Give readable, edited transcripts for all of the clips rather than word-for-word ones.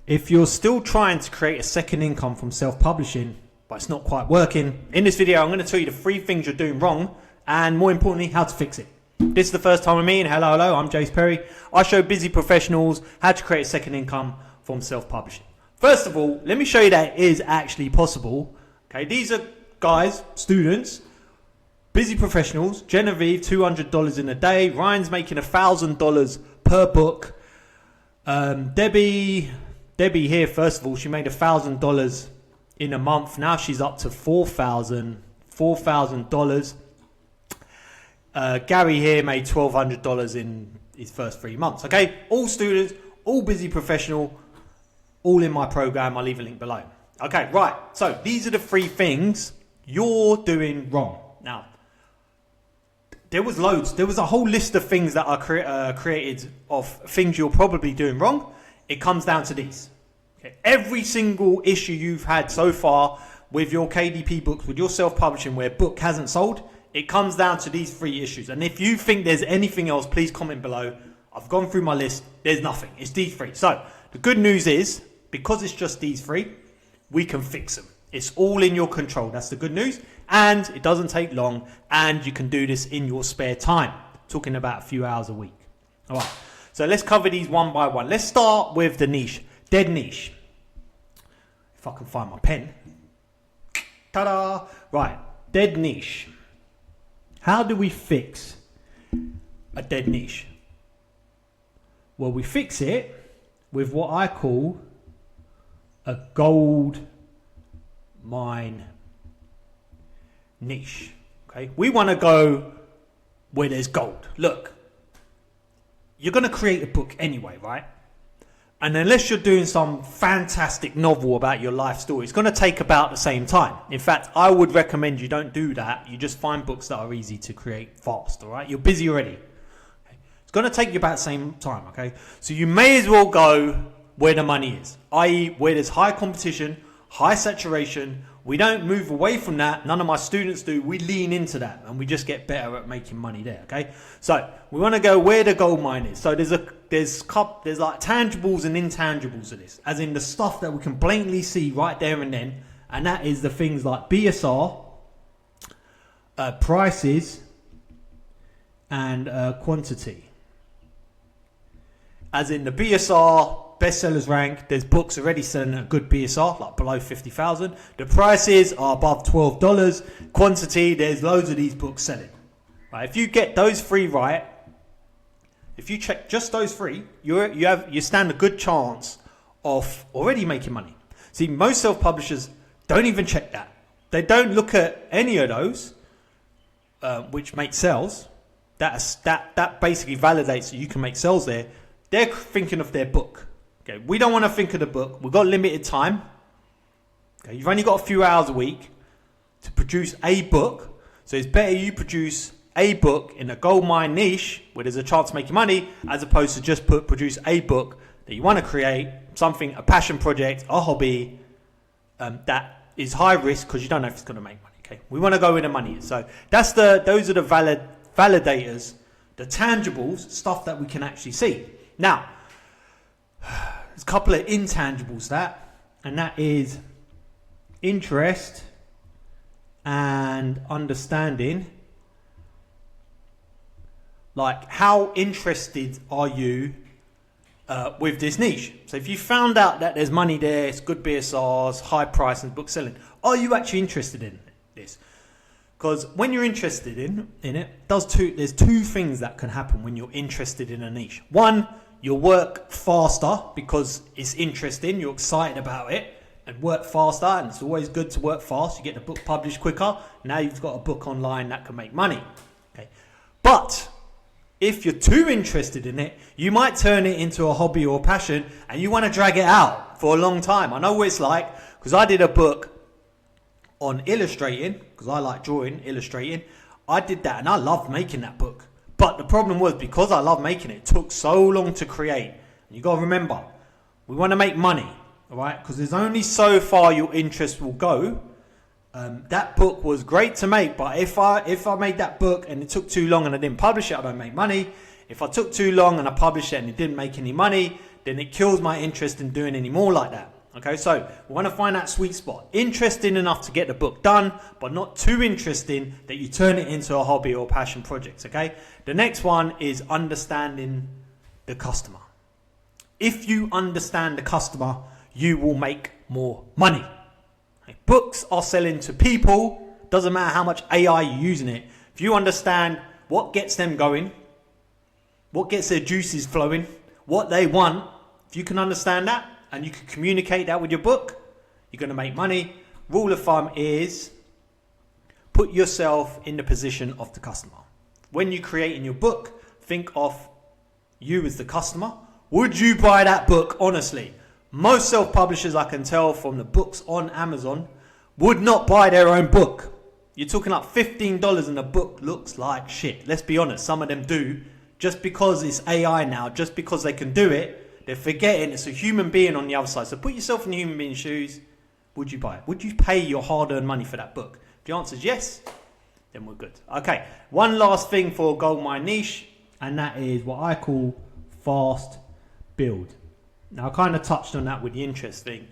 If you're still trying to create a second income from self-publishing, but it's not quite working, in this video, I'm going to tell you the 3 things you're doing wrong, and more importantly, how to fix it. This is the first time with me, and hello, I'm Jase Perry. I show busy professionals how to create a second income from self-publishing. First of all, let me show you that it is actually possible. Okay, these are guys, students, busy professionals. Genevieve, $200 in a day. Ryan's making $1,000 per book. Debbie here, first of all, she made $1,000 in a month. Now she's up to $4,000. Gary here made $1,200 in his first 3 months. Okay, all students, all busy professional, all in my program. I'll leave a link below. Okay, right. So these are the 3 things you're doing wrong. Now, there was loads. There was a whole list of things that are created of things you're probably doing wrong. It comes down to these. Okay. Every single issue you've had so far with your KDP books, with your self-publishing where book hasn't sold, it comes down to these 3 issues. And if you think there's anything else, please comment below. I've gone through my list. There's nothing. It's these 3. So the good news is, because it's just these 3, we can fix them. It's all in your control. That's the good news. And it doesn't take long. And you can do this in your spare time. Talking about a few hours a week. All right. So let's cover these one by one. Let's start with the niche. Dead niche. If I can find my pen. Ta-da. Right. Dead niche. How do we fix a dead niche? Well, we fix it with what I call a gold mine niche. Okay, we want to go where there's gold. Look, you're going to create a book anyway, right? And unless you're doing some fantastic novel about your life story, it's going to take about the same time. In fact, I would recommend you don't do that. You just find books that are easy to create fast, all right? You're busy already. Okay? It's going to take you about the same time, okay? So you may as well go where the money is, i.e. where there's high competition, high saturation. We don't move away from that. None of my students do. We lean into that and we just get better at making money there, okay? So we want to go where the gold mine is. So there's like tangibles and intangibles of this, as in the stuff that we can blatantly see right there and then, and that is the things like BSR, prices, and quantity. As in the BSR, bestsellers rank, there's books already selling at a good BSR, like below 50,000. The prices are above $12. Quantity, there's loads of these books selling. Right, if you get those 3 right, if you check just those 3, you stand a good chance of already making money. See, most self-publishers don't even check that. They don't look at any of those, which make sales. That basically validates that you can make sales there. They're thinking of their book. Okay, we don't want to think of the book. We've got limited time. Okay, you've only got a few hours a week to produce a book. So it's better you produce a book in a gold mine niche where there's a chance of making money, as opposed to just produce a book that you want to create, something, a passion project, a hobby, that is high risk because you don't know if it's going to make money. Okay, we want to go where the money is. So those are the validators, the tangibles, stuff that we can actually see. Now, there's a couple of intangibles and that is interest and understanding. Like, how interested are you with this niche? So if you found out that there's money there, it's good BSRs, high price and book selling, are you actually interested in this? Because when you're interested in it, there's 2 things that can happen when you're interested in a niche. One, you'll work faster because it's interesting, you're excited about it, and work faster, and it's always good to work fast. You get the book published quicker. Now you've got a book online that can make money. Okay, but if you're too interested in it, you might turn it into a hobby or passion, and you want to drag it out for a long time. I know what it's like, because I did a book on illustrating, because I like drawing, illustrating. I did that, and I loved making that book. But the problem was, because I love making it, it took so long to create. And you got to remember, we want to make money, all right? Because there's only so far your interest will go. That book was great to make, but if I made that book and it took too long and I didn't publish it, I don't make money. If I took too long and I published it and it didn't make any money, then it kills my interest in doing any more like that. Okay, so we want to find that sweet spot. Interesting enough to get the book done, but not too interesting that you turn it into a hobby or passion project. Okay, the next one is understanding the customer. If you understand the customer, you will make more money. Okay? Books are selling to people. Doesn't matter how much AI you're using it. If you understand what gets them going, what gets their juices flowing, what they want, if you can understand that, and you can communicate that with your book, you're going to make money. Rule of thumb is put yourself in the position of the customer. When you're creating your book, think of you as the customer. Would you buy that book honestly? Most self-publishers, I can tell from the books on Amazon, would not buy their own book. You're talking like $15 and the book looks like shit. Let's be honest, some of them do. Just because it's AI now, just because they can do it, they're forgetting it's a human being on the other side. So put yourself in the human being's shoes. Would you buy it? Would you pay your hard-earned money for that book? If the answer is yes, then we're good. Okay, one last thing for Goldmine Niche, and that is what I call fast build. Now, I kind of touched on that with the interest thing.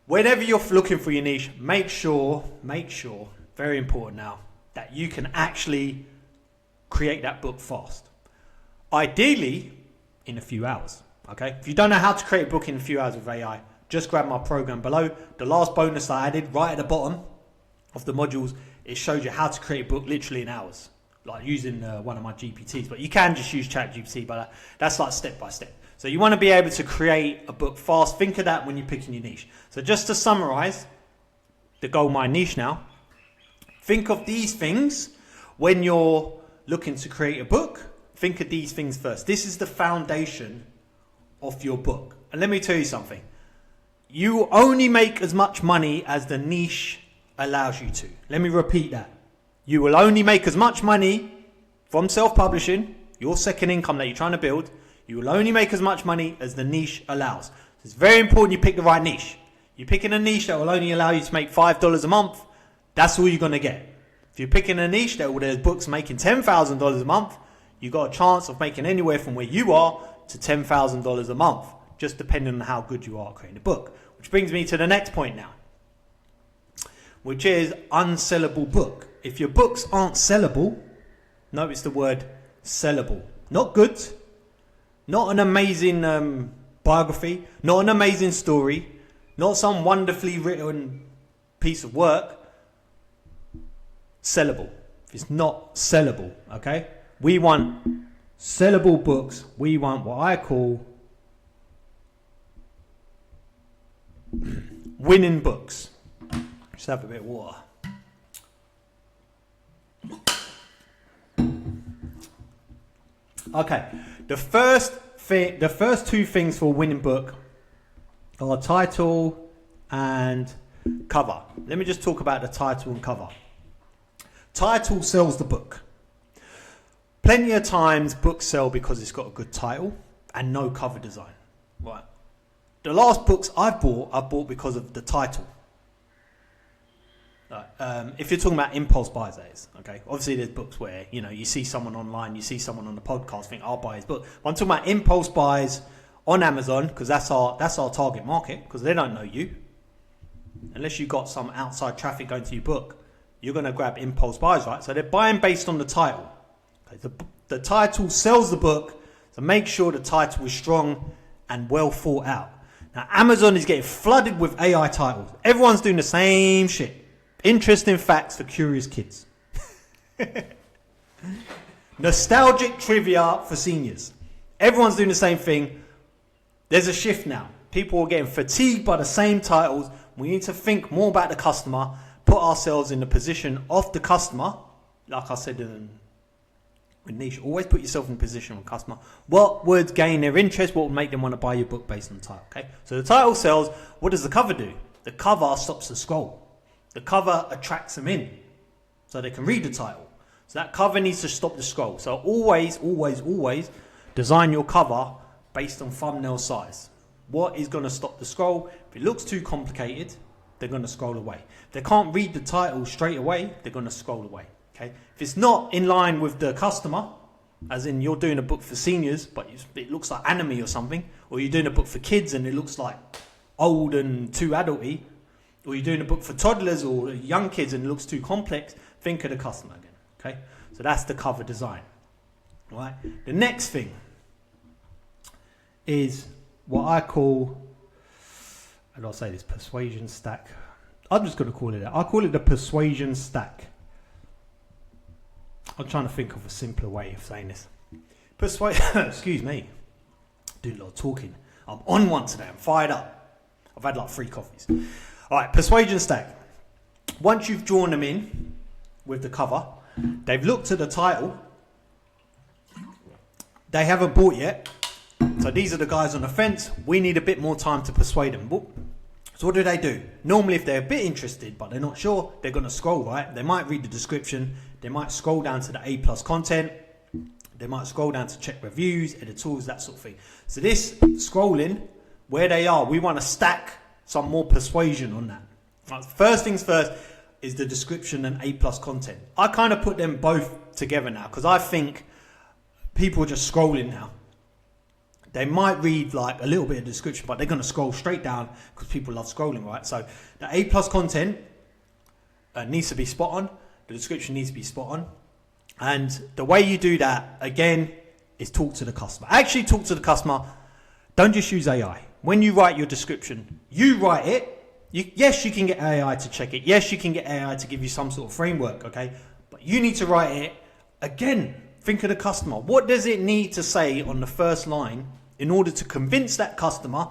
Whenever you're looking for your niche, make sure, very important now, that you can actually create that book fast. Ideally, in a few hours. Okay, if you don't know how to create a book in a few hours with AI, just grab my program below. The last bonus I added right at the bottom of the modules, it shows you how to create a book literally in hours, like using one of my GPTs. But you can just use ChatGPT, but that's like step by step. So you want to be able to create a book fast. Think of that when you're picking your niche. So just to summarize the Goldmine Niche now, think of these things when you're looking to create a book. Think of these things first. This is the foundation of your book. And let me tell you something. You only make as much money as the niche allows you to. Let me repeat that. You will only make as much money from self-publishing, your second income that you're trying to build. You will only make as much money as the niche allows. It's very important you pick the right niche. You're picking a niche that will only allow you to make $5 a month. That's all you're going to get. If you're picking a niche that there's books making $10,000 a month, you've got a chance of making anywhere from where you are to $10,000 a month, just depending on how good you are at creating a book. Which brings me to the next point now, which is unsellable book. If your books aren't sellable, notice the word sellable. Not good, not an amazing biography, not an amazing story, not some wonderfully written piece of work. Sellable. If it's not sellable, okay? We want sellable books. We want what I call winning books. Just have a bit of water. Okay, the first two things for a winning book are title and cover. Let me just talk about the title and cover. Title sells the book. Plenty of times books sell because it's got a good title and no cover design. Right. The last books I've bought because of the title. If you're talking about impulse buys, that is, okay. Obviously, there's books where you see someone online, you see someone on the podcast, think I'll buy his book. But I'm talking about impulse buys on Amazon because that's our target market, because they don't know you. Unless you got some outside traffic going to your book, you're going to grab impulse buys, right? So they're buying based on the title. Okay, the title sells the book, so make sure the title is strong and well thought out. Now, Amazon is getting flooded with AI titles. Everyone's doing the same shit. Interesting facts for curious kids. Nostalgic trivia for seniors. Everyone's doing the same thing. There's a shift now. People are getting fatigued by the same titles. We need to think more about the customer, put ourselves in the position of the customer. Like I said with niche, always put yourself in the position of the customer. What would gain their interest? What would make them want to buy your book based on the title? Okay, so the title sells. What does the cover do? The cover stops the scroll. The cover attracts them in so they can read the title. So that cover needs to stop the scroll. So always design your cover based on thumbnail size. What is going to stop the scroll? If it looks too complicated, they're going to scroll away. If they can't read the title straight away, they're going to scroll away. Okay? If it's not in line with the customer, as in you're doing a book for seniors, but it looks like anime or something, or you're doing a book for kids and it looks like old and too adulty, or you're doing a book for toddlers or young kids and it looks too complex, think of the customer again. Okay, so that's the cover design. Right. The next thing is what I call, how do I say this, persuasion stack. I'm just going to call it that. I call it the persuasion stack. I'm trying to think of a simpler way of saying this. Excuse me. Doing a lot of talking. I'm on one today. I'm fired up. I've had like 3 coffees. All right, persuasion stack. Once you've drawn them in with the cover, they've looked at the title. They haven't bought yet. So these are the guys on the fence. We need a bit more time to persuade them. So what do? Normally, if they're a bit interested, but they're not sure, they're going to scroll, right? They might read the description. They might scroll down to the A+ content. They might scroll down to check reviews, editorials, that sort of thing. So this scrolling, where they are, we want to stack some more persuasion on that. Right, first things first is the description and A+ content. I kind of put them both together now because I think people are just scrolling now. They might read like a little bit of description, but they're going to scroll straight down because people love scrolling, right? So the A+ content needs to be spot on. The description needs to be spot on. And the way you do that, again, is talk to the customer. Actually talk to the customer. Don't just use AI. When you write your description, you write it. Yes, you can get AI to check it. Yes, you can get AI to give you some sort of framework, okay? But you need to write it. Again, think of the customer. What does it need to say on the first line in order to convince that customer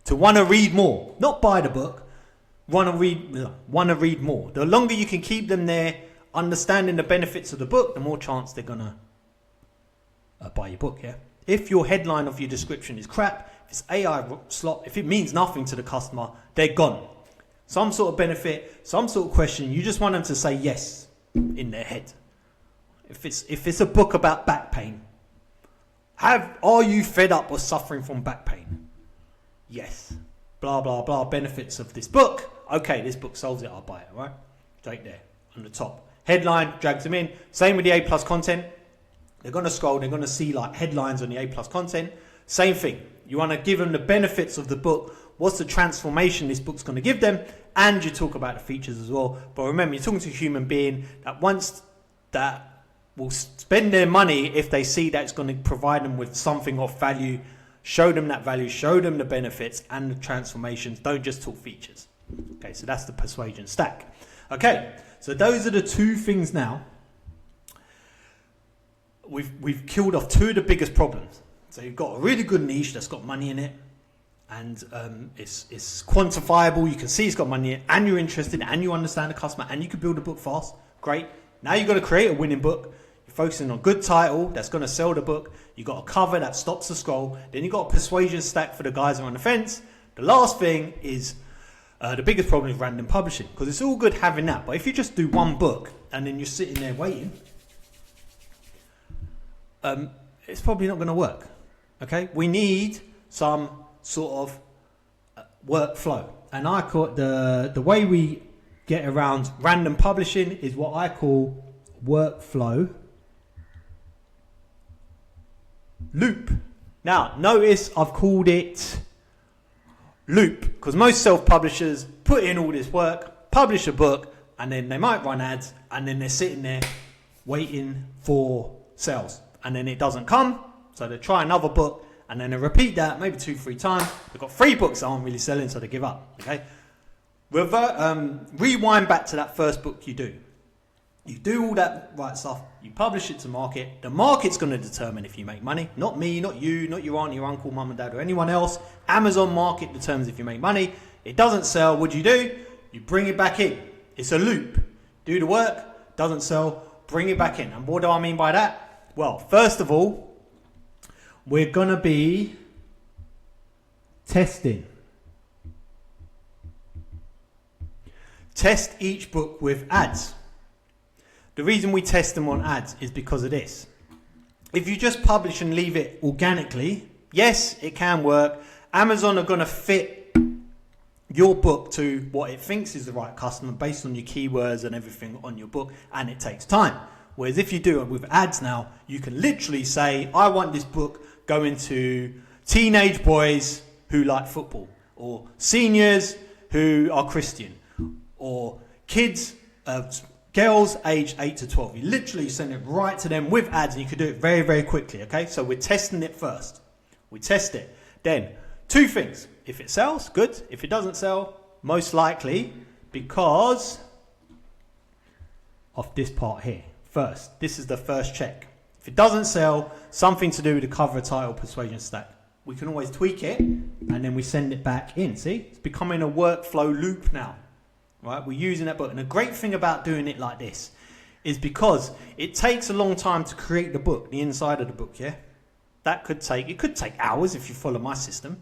to want to read more? Not buy the book, want to read more. The longer you can keep them there, understanding the benefits of the book, the more chance they're going to buy your book, yeah? If your headline of your description is crap, if it's AI slop, if it means nothing to the customer, they're gone. Some sort of benefit, some sort of question, you just want them to say yes in their head. If it's a book about back pain, are you fed up or suffering from back pain? Yes. Blah, blah, blah. Benefits of this book. Okay, this book solves it. I'll buy it, right? Straight there on the top. Headline drags them in. Same with the A+ content. They're going to scroll. They're going to see like headlines on the A+ content. Same thing. You want to give them the benefits of the book. What's the transformation this book's going to give them? And you talk about the features as well. But remember, you're talking to a human being that wants that will spend their money if they see that it's going to provide them with something of value. Show them that value, show them the benefits and the transformations. Don't just talk features. Okay, so that's the persuasion stack. Okay, so those are the 2 things now. We've killed off 2 of the biggest problems. So you've got a really good niche that's got money in it, and it's quantifiable. You can see it's got money in it, and you're interested, and you understand the customer, and you can build a book fast. Great. Now you've got to create a winning book. You're focusing on a good title that's going to sell the book. You've got a cover that stops the scroll. Then you've got a persuasion stack for the guys who are on the fence. The last thing is the biggest problem is random publishing, because it's all good having that. But if you just do one book and then you're sitting there waiting, it's probably not going to work. Okay, we need some sort of workflow, and I call it the way we get around random publishing is what I call workflow loop. Now, notice I've called it loop because most self-publishers put in all this work, publish a book, and then they might run ads, and then they're sitting there waiting for sales, and then it doesn't come, so they try another book, and then they repeat that maybe 2-3 times. They've got 3 books that aren't really selling, so they give up. Okay, rewind back to that first book you do. You do all that right stuff. You publish it to market. The market's going to determine if you make money. Not me, not you, not your aunt, your uncle, mum and dad, or anyone else. Amazon market determines if you make money. It doesn't sell. What do? You bring it back in. It's a loop. Do the work. Doesn't sell. Bring it back in. And what do I mean by that? Well, first of all, we're going to be testing. Test each book with ads. The reason we test them on ads is because of this. If you just publish and leave it organically, yes, it can work. Amazon are going to fit your book to what it thinks is the right customer based on your keywords and everything on your book, and it takes time. Whereas if you do it with ads now, you can literally say, I want this book going to teenage boys who like football, or seniors who are Christian, or kids, girls aged 8 to 12. You literally send it right to them with ads, and you can do it very, very quickly. Okay, so we're testing it first. We test it. Then, two things. If it sells, good. If it doesn't sell, most likely because of this part here. First, this is the first check. If it doesn't sell, something to do with the cover, title, persuasion stack. We can always tweak it, and then we send it back in. See, it's becoming a workflow loop now, right? We're using that book, and the great thing about doing it like this is because it takes a long time to create the book, the inside of the book. Yeah, it could take hours if you follow my system.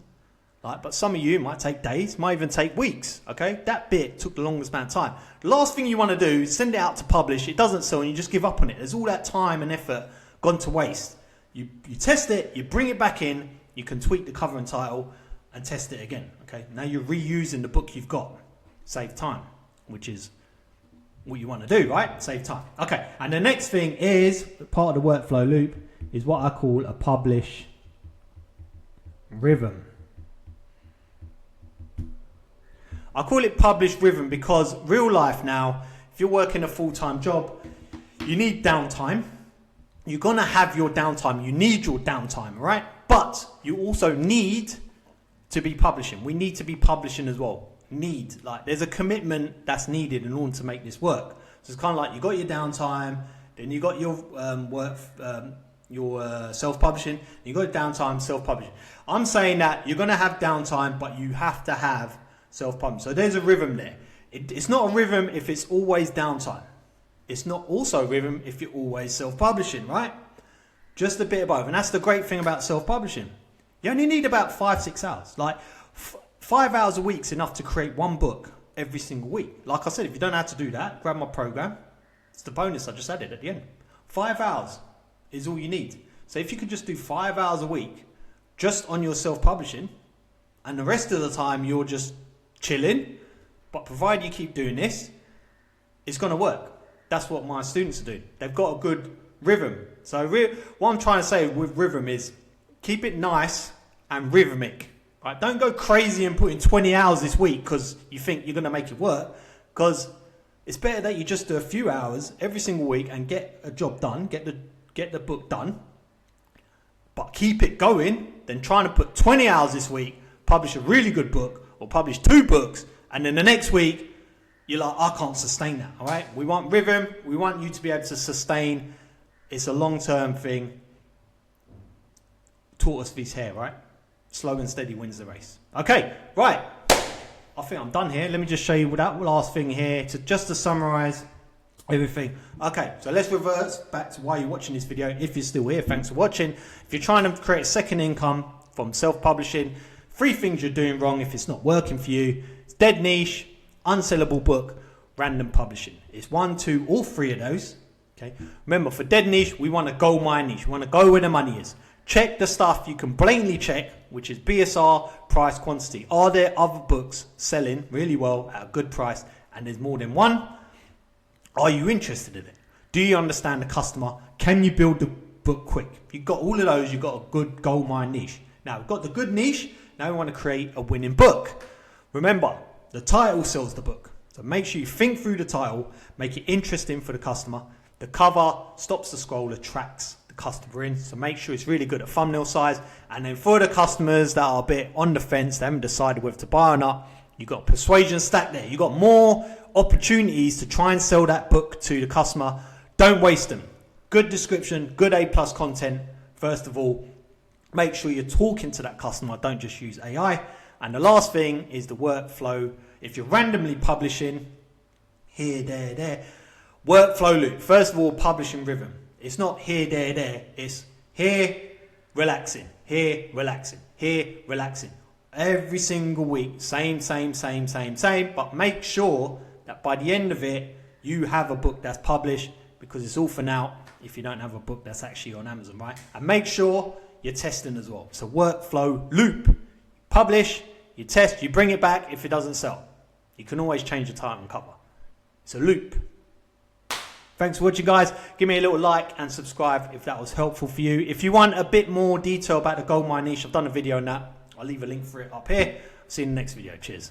Right, but some of you might take days, might even take weeks. Okay, that bit took the longest amount of time. The last thing you want to do is send it out to publish. It doesn't sell, and you just give up on it. There's all that time and effort gone to waste. You test it, you bring it back in. You can tweak the cover and title and test it again. Okay, now you're reusing the book you've got. Save time, which is what you want to do, right? Save time. Okay, and the next thing is part of the workflow loop is what I call a publish rhythm. I call it publish rhythm because real life now, if you're working a full-time job, you need downtime. You're going to have your downtime. You need your downtime, right? But you also need to be publishing. We need to be publishing as well. There's a commitment that's needed in order to make this work. So it's kind of like you got your downtime, then you got your self-publishing, you got downtime, self-publishing. I'm saying that you're going to have downtime, but you have to have self-publishing. So there's a rhythm there. It's not a rhythm if it's always downtime. It's not also a rhythm if you're always self-publishing, right? Just a bit of both. And that's the great thing about self-publishing. You only need about 5-6 hours. Like 5 hours a week is enough to create one book every single week. Like I said, if you don't know how to do that, grab my program. It's the bonus I just added at the end. 5 hours is all you need. So if you could just do 5 hours a week just on your self-publishing, and the rest of the time you're just chilling, but provided you keep doing this, it's going to work. That's what my students are doing. They've got a good rhythm. So what I'm trying to say with rhythm is keep it nice and rhythmic. Right? Don't go crazy and put in 20 hours this week because you think you're going to make it work. Because it's better that you just do a few hours every single week and get a job done, get the book done, but keep it going than trying to put 20 hours this week, publish a really good book or publish 2 books, and then the next week you're like, I can't sustain that. All right, we want rhythm. We want you to be able to sustain. It's a long-term thing. Tortoise vs hare, right? Slow and steady wins the race. Okay, right. I think I'm done here. Let me just show you that last thing here to summarize everything. Okay, so let's reverse back to why you're watching this video. If you're still here, thanks for watching. If you're trying to create a second income from self-publishing, 3 things you're doing wrong if it's not working for you. It's dead niche, unsellable book, random publishing. It's 1, 2, all 3 of those. Okay. Remember, for dead niche, we want to go my niche. We want to go where the money is. Check the stuff you can blatantly check, which is BSR, price, quantity. Are there other books selling really well at a good price? And there's more than one. Are you interested in it? Do you understand the customer? Can you build the book quick? You've got all of those. You've got a good gold mine niche. Now, we've got the good niche. Now we want to create a winning book. Remember, the title sells the book. So make sure you think through the title, make it interesting for the customer. The cover stops the scroll, attracts the customer in. So make sure it's really good at thumbnail size. And then for the customers that are a bit on the fence, they haven't decided whether to buy or not, you've got persuasion stack there. You've got more opportunities to try and sell that book to the customer. Don't waste them. Good description, good A+ content. First of all, make sure you're talking to that customer. Don't just use AI. And the last thing is the workflow. If you're randomly publishing, here, there, workflow loop. First of all, publishing rhythm. It's not here, there. It's here, relaxing, here, relaxing, here, relaxing. Every single week, same. But make sure that by the end of it, you have a book that's published, because it's all for now if you don't have a book that's actually on Amazon, right? And make sure you're testing as well. It's a workflow loop. Publish, you test, you bring it back. If it doesn't sell, you can always change the title and cover. It's a loop. Thanks for watching, guys. Give me a little like and subscribe if that was helpful for you. If you want a bit more detail about the gold mine niche, I've done a video on that. I'll leave a link for it up here. See you in the next video. Cheers.